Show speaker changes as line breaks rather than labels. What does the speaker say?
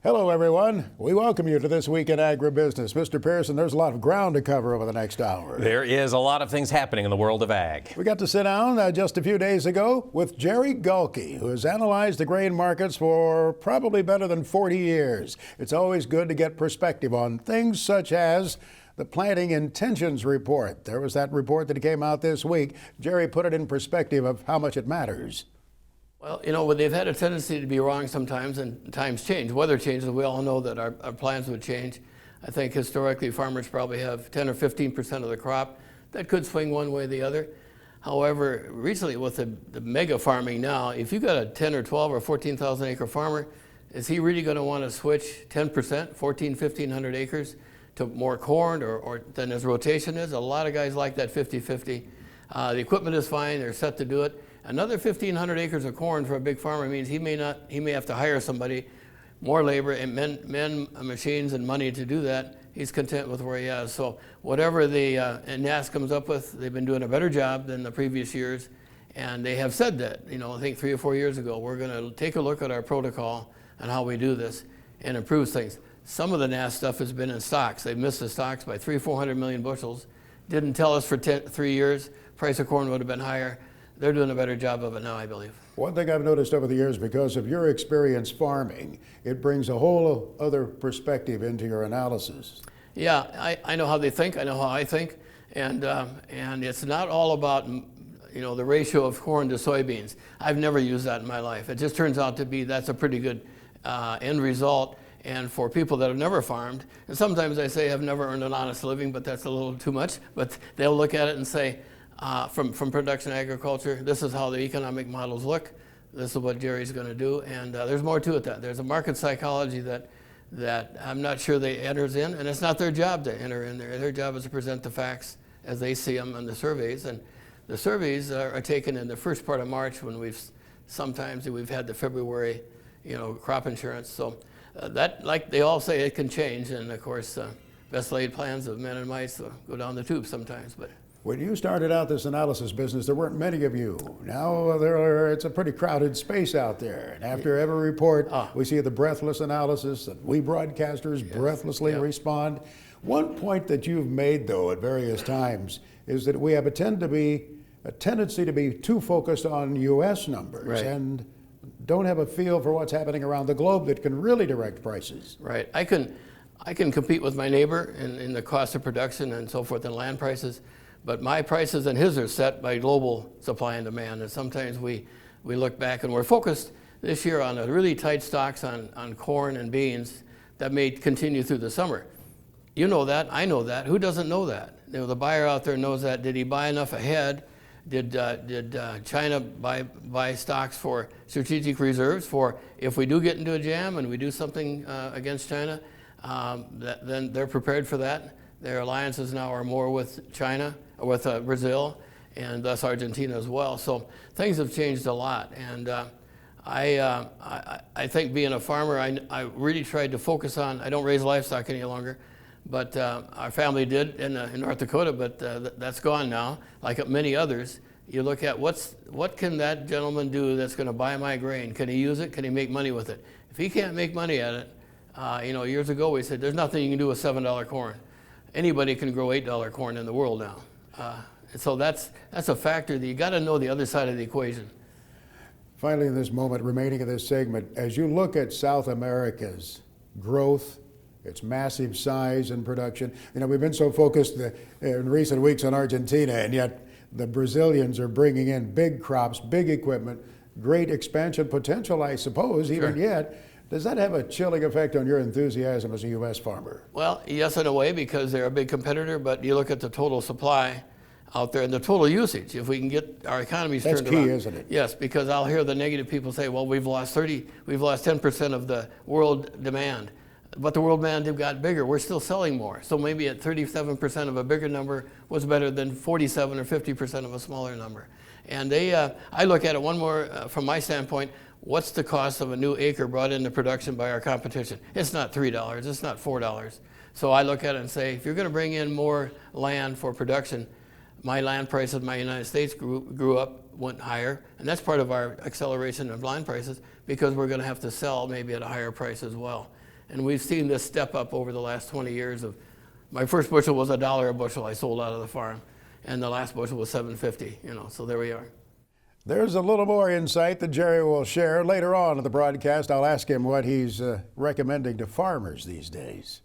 Hello, everyone. We welcome you to This Week in Agribusiness. Mr. Pearson, there's a lot of ground to cover over the next hour.
There is a lot of things happening in the world of ag.
We got to sit down just a few days ago with Jerry Gulke, who has analyzed the grain markets for probably better than 40 years. It's always good to get perspective on things such as the Planting Intentions Report. There was that report that came out this week. Jerry put it in perspective of how much it matters.
Well, you know, they've had a tendency to be wrong sometimes, and times change. Weather changes. We all know that our plans would change. I think historically farmers probably have 10 or 15% of the crop. That could swing one way or the other. However, recently with the mega farming now, if you've got a 10 or 12 or 14,000 acre farmer, is he really going to want to switch 10%, 1,500 acres to more corn or than his rotation is? A lot of guys like that 50-50. The equipment is fine. They're set to do it. Another 1,500 acres of corn for a big farmer means he may have to hire somebody, more labor and men, machines, and money to do that. He's content with where he is. So whatever the NAS comes up with, they've been doing a better job than the previous years, and they have said that. You know, I think 3 or 4 years ago, we're going to take a look at our protocol and how we do this, and improve things. Some of the NAS stuff has been in stocks. They've missed the stocks by 400 million bushels. Didn't tell us for 3 years. Price of corn would have been higher. They're doing a better job of it now, I believe.
One thing I've noticed over the years, because of your experience farming, it brings a whole other perspective into your analysis.
Yeah, I know how they think. I know how I think, and it's not all about, you know, the ratio of corn to soybeans. I've never used that in my life. It just turns out to be that's a pretty good end result. And for people that have never farmed, and sometimes I say have never earned an honest living, but that's a little too much. But they'll look at it and say, from production agriculture, this is how the economic models look. This is what Jerry's going to do, and there's more to it. There's a market psychology that I'm not sure they enters in, and it's not their job to enter in there. Their job is to present the facts as they see them in the surveys, and the surveys are taken in the first part of March when sometimes we've had the February, you know, crop insurance. So that, like they all say, it can change, and of course, best laid plans of men and mice go down the tube sometimes, but.
When you started out this analysis business, there weren't many of you. Now it's a pretty crowded space out there. And after every report, we see the breathless analysis that we broadcasters breathlessly respond. One point that you've made, though, at various times is that we have a tendency to be too focused on U.S. numbers and don't have a feel for what's happening around the globe that can really direct prices.
Right. I can compete with my neighbor in the cost of production and so forth and land prices. But my prices and his are set by global supply and demand. And sometimes we look back and we're focused this year on a really tight stocks on corn and beans that may continue through the summer. You know that, I know that. Who doesn't know that? You know, the buyer out there knows that. Did he buy enough ahead? Did China buy stocks for strategic reserves for if we do get into a jam and we do something against China, then they're prepared for that. Their alliances now are more with China, with Brazil, and thus Argentina as well. So things have changed a lot. And I think being a farmer, I really tried to focus on, I don't raise livestock any longer, but our family did in North Dakota, but that's gone now, like many others. You look at what can that gentleman do that's going to buy my grain? Can he use it? Can he make money with it? If he can't make money at it, you know, years ago we said there's nothing you can do with $7 corn. Anybody can grow $8 corn in the world now. So that's a factor that you got to know the other side of the equation.
Finally, in this moment remaining of this segment, as you look at South America's growth, its massive size and production, you know, we've been so focused in recent weeks on Argentina, and yet the Brazilians are bringing in big crops, big equipment, great expansion potential, I suppose, even yet. Does that have a chilling effect on your enthusiasm as a U.S. farmer? Well,
yes, in a way, because they're a big competitor, but you look at the total supply out there and the total usage. If we can get our economies turned around.
That's key, isn't it?
Yes, because I'll hear the negative people say, well, we've lost 10% of the world demand. But the world demand got bigger. We're still selling more. So maybe at 37% of a bigger number was better than 47 or 50% of a smaller number. And I look at it one more from my standpoint. What's the cost of a new acre brought into production by our competition? It's not $3, it's not $4. So I look at it and say, if you're going to bring in more land for production, my land prices in my United States grew up, went higher, and that's part of our acceleration of land prices because we're going to have to sell maybe at a higher price as well. And we've seen this step up over the last 20 years. Of my first bushel was $1 a bushel I sold out of the farm, and the last bushel was $7.50. So there we are.
There's a little more insight that Jerry will share later on in the broadcast. I'll ask him what he's recommending to farmers these days.